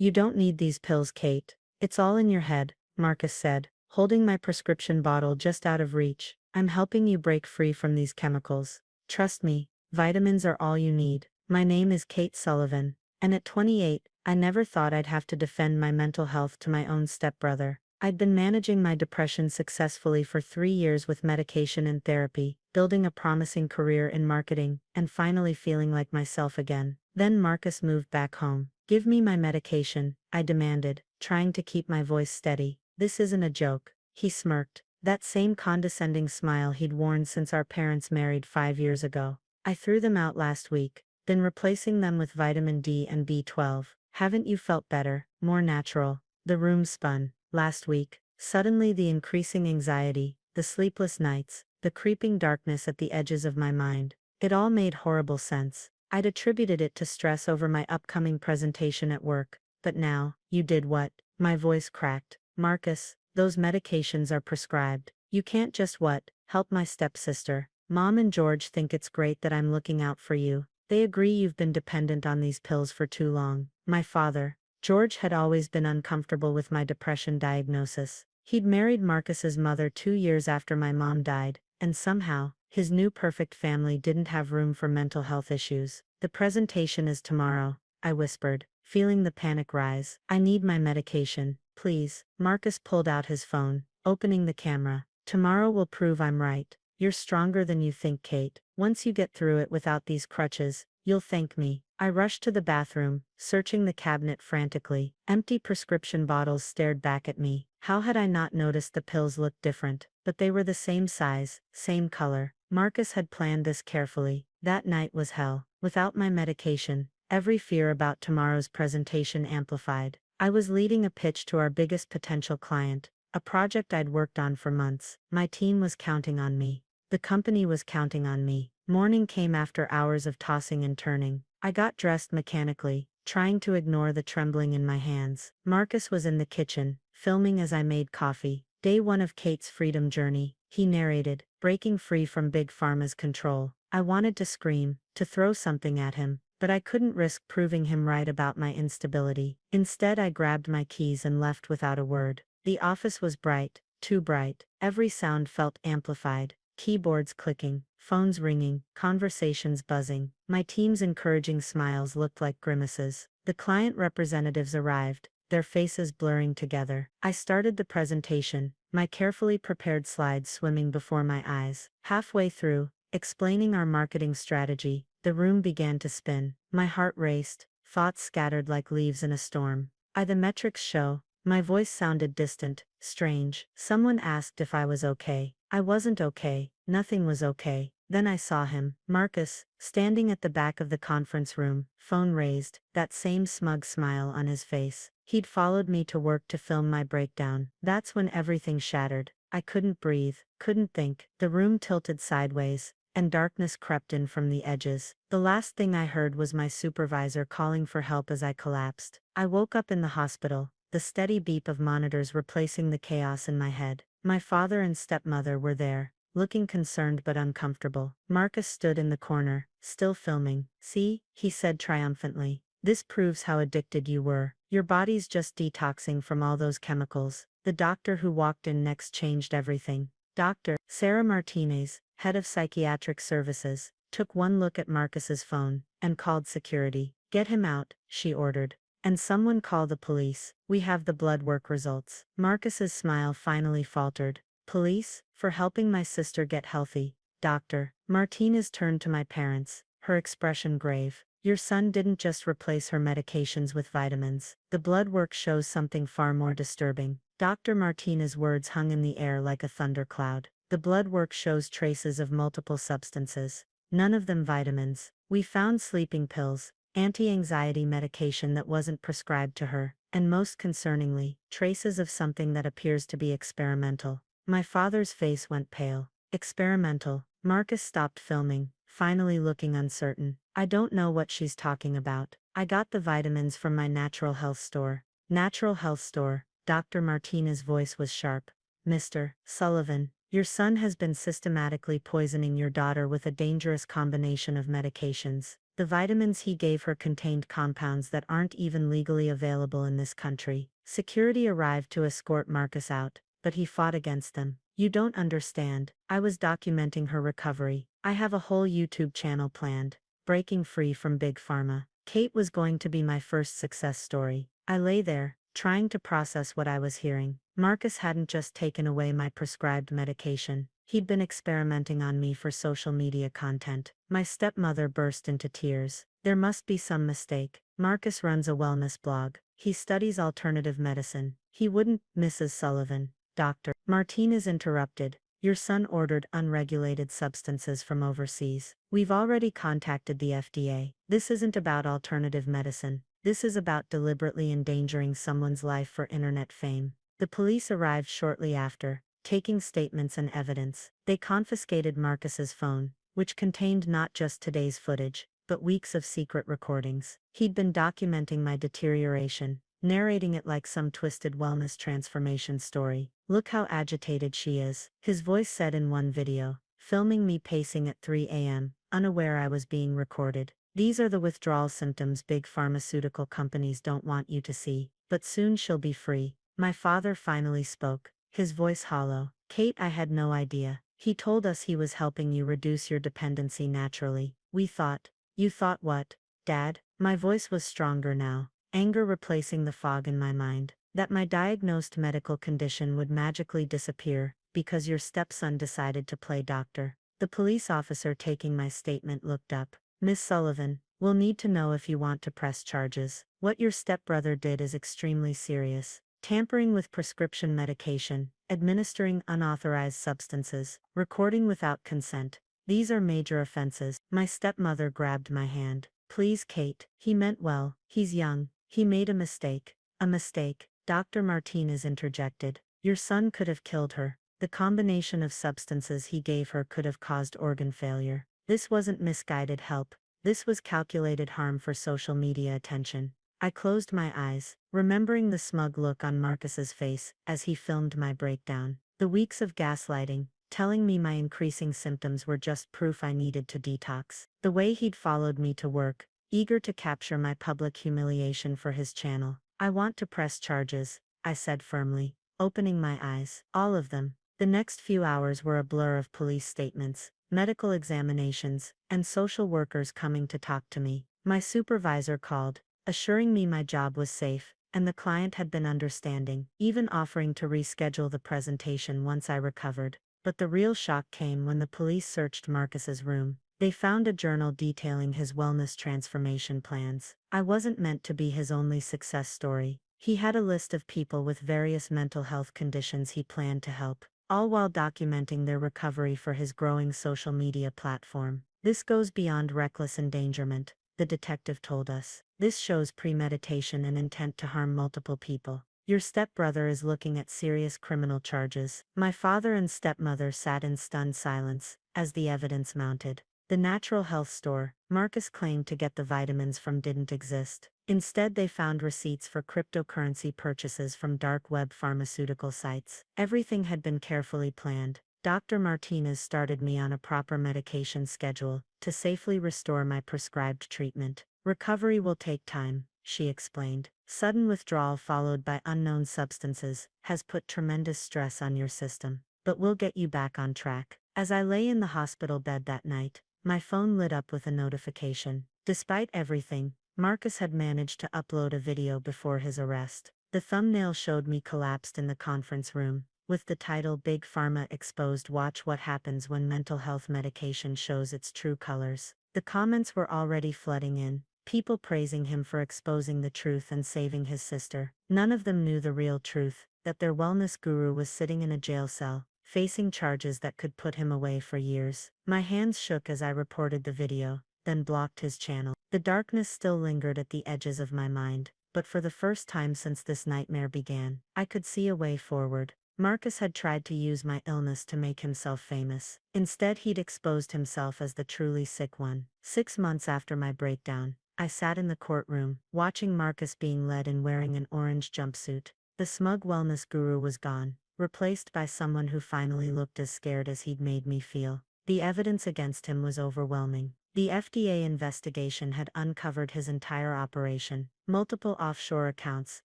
You don't need these pills, Kate. It's all in your head, Marcus said, holding my prescription bottle just out of reach. I'm helping you break free from these chemicals. Trust me, vitamins are all you need. My name is Kate Sullivan, and at 28, I never thought I'd have to defend my mental health to my own stepbrother. I'd been managing my depression successfully for 3 years with medication and therapy, building a promising career in marketing, and finally feeling like myself again. Then Marcus moved back home. Give me my medication, I demanded, trying to keep my voice steady. This isn't a joke. He smirked, that same condescending smile he'd worn since our parents married 5 years ago. I threw them out last week, been replacing them with vitamin D and B12. Haven't you felt better, more natural? The room spun. Last week, suddenly the increasing anxiety, the sleepless nights, the creeping darkness at the edges of my mind. It all made horrible sense. I'd attributed it to stress over my upcoming presentation at work. But now, you did what? My voice cracked. Marcus, those medications are prescribed. You can't just what? Help my stepsister. Mom and George think it's great that I'm looking out for you. They agree you've been dependent on these pills for too long. My father, George, had always been uncomfortable with my depression diagnosis. He'd married Marcus's mother 2 years after my mom died, and somehow, his new perfect family didn't have room for mental health issues. The presentation is tomorrow, I whispered, feeling the panic rise. I need my medication, please. Marcus pulled out his phone, opening the camera. Tomorrow will prove I'm right. You're stronger than you think, Kate. Once you get through it without these crutches, you'll thank me. I rushed to the bathroom, searching the cabinet frantically. Empty prescription bottles stared back at me. How had I not noticed the pills looked different? But they were the same size, same color. Marcus had planned this carefully. That night was hell. Without my medication, every fear about tomorrow's presentation amplified. I was leading a pitch to our biggest potential client, a project I'd worked on for months. My team was counting on me. The company was counting on me. Morning came after hours of tossing and turning. I got dressed mechanically, trying to ignore the trembling in my hands. Marcus was in the kitchen, filming as I made coffee. Day 1 of Kate's freedom journey, he narrated, breaking free from Big Pharma's control. I wanted to scream, to throw something at him, but I couldn't risk proving him right about my instability. Instead, I grabbed my keys and left without a word. The office was bright, too bright. Every sound felt amplified. Keyboards clicking, phones ringing, conversations buzzing. My team's encouraging smiles looked like grimaces. The client representatives arrived, their faces blurring together. I started the presentation, my carefully prepared slides swimming before my eyes. Halfway through, explaining our marketing strategy, the room began to spin. My heart raced, thoughts scattered like leaves in a storm. The metrics show. My voice sounded distant, strange. Someone asked if I was okay. I wasn't okay. Nothing was okay. Then I saw him, Marcus, standing at the back of the conference room, phone raised, that same smug smile on his face. He'd followed me to work to film my breakdown. That's when everything shattered. I couldn't breathe, couldn't think. The room tilted sideways, and darkness crept in from the edges. The last thing I heard was my supervisor calling for help as I collapsed. I woke up in the hospital, the steady beep of monitors replacing the chaos in my head. My father and stepmother were there, looking concerned but uncomfortable. Marcus stood in the corner, still filming. See, he said triumphantly. This proves how addicted you were. Your body's just detoxing from all those chemicals. The doctor who walked in next changed everything. Dr. Sarah Martinez, head of psychiatric services, took one look at Marcus's phone and called security. Get him out, she ordered. And someone call the police. We have the blood work results. Marcus's smile finally faltered. Police? For helping my sister get healthy. Doctor. Martinez turned to my parents, her expression grave. Your son didn't just replace her medications with vitamins. The blood work shows something far more disturbing. Dr. Martinez's words hung in the air like a thundercloud. The blood work shows traces of multiple substances. None of them vitamins. We found sleeping pills, anti-anxiety medication that wasn't prescribed to her, and most concerningly, traces of something that appears to be experimental. My father's face went pale. Experimental. Marcus stopped filming, finally looking uncertain. I don't know what she's talking about. I got the vitamins from my natural health store. Natural health store. Dr. Martinez's voice was sharp. Mr. Sullivan, your son has been systematically poisoning your daughter with a dangerous combination of medications. The vitamins he gave her contained compounds that aren't even legally available in this country. Security arrived to escort Marcus out, but he fought against them. You don't understand. I was documenting her recovery. I have a whole YouTube channel planned. Breaking free from Big Pharma. Kate was going to be my first success story. I lay there, trying to process what I was hearing. Marcus hadn't just taken away my prescribed medication. He'd been experimenting on me for social media content. My stepmother burst into tears. There must be some mistake. Marcus runs a wellness blog. He studies alternative medicine. He wouldn't, Mrs. Sullivan. Dr. Martinez interrupted. Your son ordered unregulated substances from overseas. We've already contacted the FDA. This isn't about alternative medicine. This is about deliberately endangering someone's life for internet fame. The police arrived shortly after, taking statements and evidence. They confiscated Marcus's phone, which contained not just today's footage, but weeks of secret recordings. He'd been documenting my deterioration, narrating it like some twisted wellness transformation story. Look how agitated she is, his voice said in one video, filming me pacing at 3 a.m., unaware I was being recorded. These are the withdrawal symptoms big pharmaceutical companies don't want you to see, but soon she'll be free. My father finally spoke, his voice hollow. Kate, I had no idea. He told us he was helping you reduce your dependency naturally. We thought. You thought what, Dad? My voice was stronger now, anger replacing the fog in my mind. That my diagnosed medical condition would magically disappear, because your stepson decided to play doctor. The police officer taking my statement looked up. Miss Sullivan, we'll need to know if you want to press charges. What your stepbrother did is extremely serious. Tampering with prescription medication, administering unauthorized substances, recording without consent. These are major offenses. My stepmother grabbed my hand. Please, Kate. He meant well. He's young. He made a mistake. A mistake. Dr. Martinez interjected. Your son could have killed her. The combination of substances he gave her could have caused organ failure. This wasn't misguided help. This was calculated harm for social media attention. I closed my eyes, remembering the smug look on Marcus's face as he filmed my breakdown. The weeks of gaslighting, telling me my increasing symptoms were just proof I needed to detox. The way he'd followed me to work, eager to capture my public humiliation for his channel. I want to press charges, I said firmly, opening my eyes. All of them. The next few hours were a blur of police statements, medical examinations, and social workers coming to talk to me. My supervisor called, assuring me my job was safe, and the client had been understanding, even offering to reschedule the presentation once I recovered. But the real shock came when the police searched Marcus's room. They found a journal detailing his wellness transformation plans. I wasn't meant to be his only success story. He had a list of people with various mental health conditions he planned to help, all while documenting their recovery for his growing social media platform. This goes beyond reckless endangerment, the detective told us. This shows premeditation and intent to harm multiple people. Your stepbrother is looking at serious criminal charges. My father and stepmother sat in stunned silence as the evidence mounted. The natural health store Marcus claimed to get the vitamins from didn't exist. Instead, they found receipts for cryptocurrency purchases from dark web pharmaceutical sites. Everything had been carefully planned. Dr. Martinez started me on a proper medication schedule to safely restore my prescribed treatment. Recovery will take time, she explained. Sudden withdrawal followed by unknown substances has put tremendous stress on your system, but we'll get you back on track. As I lay in the hospital bed that night, my phone lit up with a notification. Despite everything, Marcus had managed to upload a video before his arrest. The thumbnail showed me collapsed in the conference room, with the title Big Pharma Exposed. Watch what happens when mental health medication shows its true colors. The comments were already flooding in, people praising him for exposing the truth and saving his sister. None of them knew the real truth, that their wellness guru was sitting in a jail cell, facing charges that could put him away for years. My hands shook as I reported the video, then blocked his channel. The darkness still lingered at the edges of my mind, but for the first time since this nightmare began, I could see a way forward. Marcus had tried to use my illness to make himself famous. Instead, he'd exposed himself as the truly sick one. 6 months after my breakdown, I sat in the courtroom, watching Marcus being led in wearing an orange jumpsuit. The smug wellness guru was gone, replaced by someone who finally looked as scared as he'd made me feel. The evidence against him was overwhelming. The FDA investigation had uncovered his entire operation, multiple offshore accounts,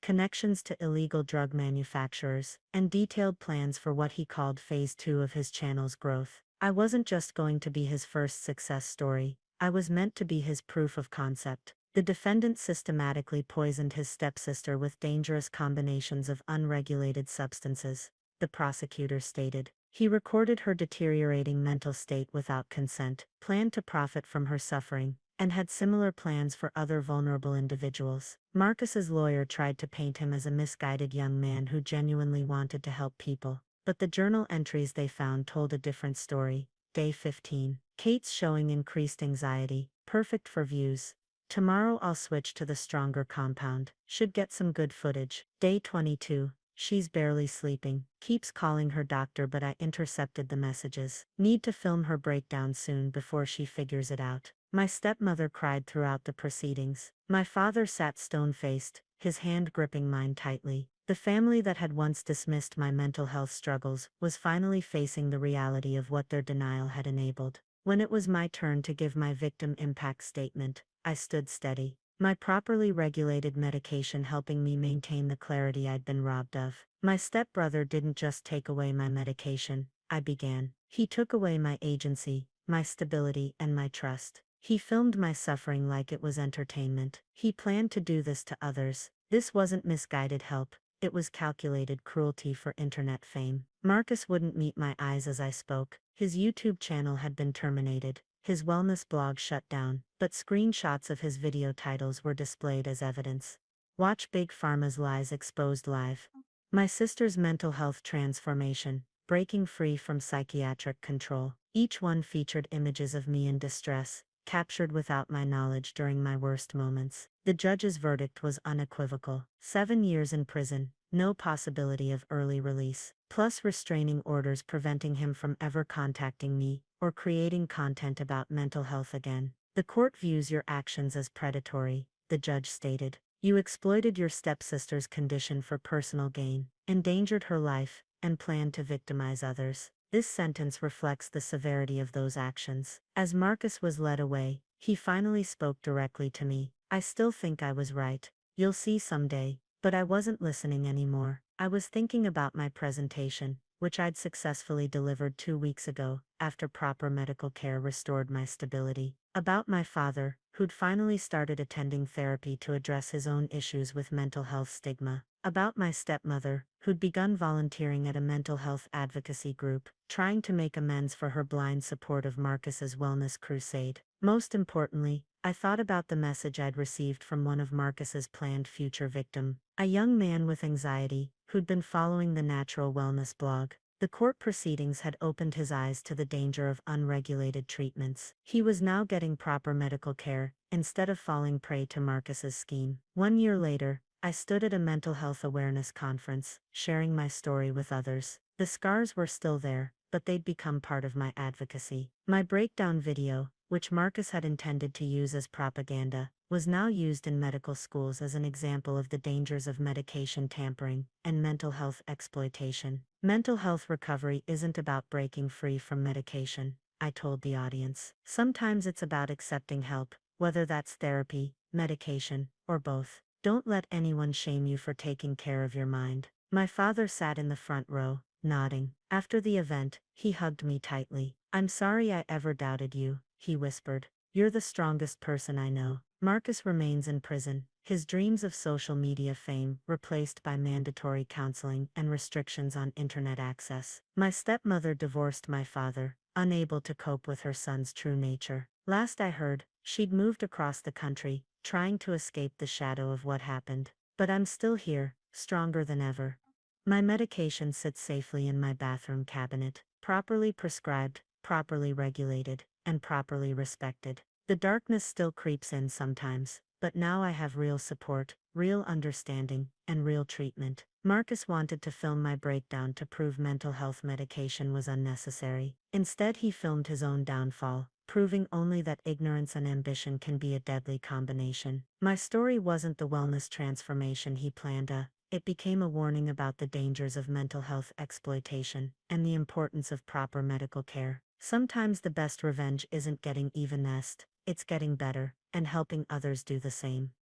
connections to illegal drug manufacturers, and detailed plans for what he called Phase 2 of his channel's growth. I wasn't just going to be his first success story, I was meant to be his proof of concept. The defendant systematically poisoned his stepsister with dangerous combinations of unregulated substances, the prosecutor stated. He recorded her deteriorating mental state without consent, planned to profit from her suffering, and had similar plans for other vulnerable individuals. Marcus's lawyer tried to paint him as a misguided young man who genuinely wanted to help people, but the journal entries they found told a different story. Day 15. Kate's showing increased anxiety, perfect for views. Tomorrow I'll switch to the stronger compound, should get some good footage. Day 22. She's barely sleeping, keeps calling her doctor but I intercepted the messages. Need to film her breakdown soon before she figures it out. My stepmother cried throughout the proceedings. My father sat stone-faced, his hand gripping mine tightly. The family that had once dismissed my mental health struggles was finally facing the reality of what their denial had enabled. When it was my turn to give my victim impact statement, I stood steady, my properly regulated medication helping me maintain the clarity I'd been robbed of. My stepbrother didn't just take away my medication, I began. He took away my agency, my stability, and my trust. He filmed my suffering like it was entertainment. He planned to do this to others. This wasn't misguided help, it was calculated cruelty for internet fame. Marcus wouldn't meet my eyes as I spoke. His YouTube channel had been terminated, his wellness blog shut down, but screenshots of his video titles were displayed as evidence. Watch Big Pharma's lies exposed live. My sister's mental health transformation, breaking free from psychiatric control. Each one featured images of me in distress, captured without my knowledge during my worst moments. The judge's verdict was unequivocal. 7 years in prison, no possibility of early release, plus restraining orders preventing him from ever contacting me or creating content about mental health again. The court views your actions as predatory, the judge stated. You exploited your stepsister's condition for personal gain, endangered her life, and planned to victimize others. This sentence reflects the severity of those actions. As Marcus was led away, he finally spoke directly to me. I still think I was right. You'll see someday. But I wasn't listening anymore. I was thinking about my presentation, which I'd successfully delivered 2 weeks ago, after proper medical care restored my stability. About my father, who'd finally started attending therapy to address his own issues with mental health stigma. About my stepmother, who'd begun volunteering at a mental health advocacy group, trying to make amends for her blind support of Marcus's wellness crusade. Most importantly, I thought about the message I'd received from one of Marcus's planned future victim, a young man with anxiety, who'd been following the natural wellness blog. The court proceedings had opened his eyes to the danger of unregulated treatments. He was now getting proper medical care, instead of falling prey to Marcus's scheme. 1 year later, I stood at a mental health awareness conference, sharing my story with others. The scars were still there, but they'd become part of my advocacy. My breakdown video, which Marcus had intended to use as propaganda, was now used in medical schools as an example of the dangers of medication tampering and mental health exploitation. Mental health recovery isn't about breaking free from medication, I told the audience. Sometimes it's about accepting help, whether that's therapy, medication, or both. Don't let anyone shame you for taking care of your mind. My father sat in the front row, nodding. After the event, he hugged me tightly. I'm sorry I ever doubted you, he whispered. You're the strongest person I know. Marcus remains in prison, his dreams of social media fame replaced by mandatory counseling and restrictions on internet access. My stepmother divorced my father, unable to cope with her son's true nature. Last I heard, she'd moved across the country, trying to escape the shadow of what happened. But I'm still here, stronger than ever. My medication sits safely in my bathroom cabinet, properly prescribed, properly regulated, and properly respected. The darkness still creeps in sometimes, but now I have real support, real understanding, and real treatment. Marcus wanted to film my breakdown to prove mental health medication was unnecessary. Instead, he filmed his own downfall, proving only that ignorance and ambition can be a deadly combination. My story wasn't the wellness transformation he planned. It became a warning about the dangers of mental health exploitation and the importance of proper medical care. Sometimes the best revenge isn't getting even, it's getting better and helping others do the same.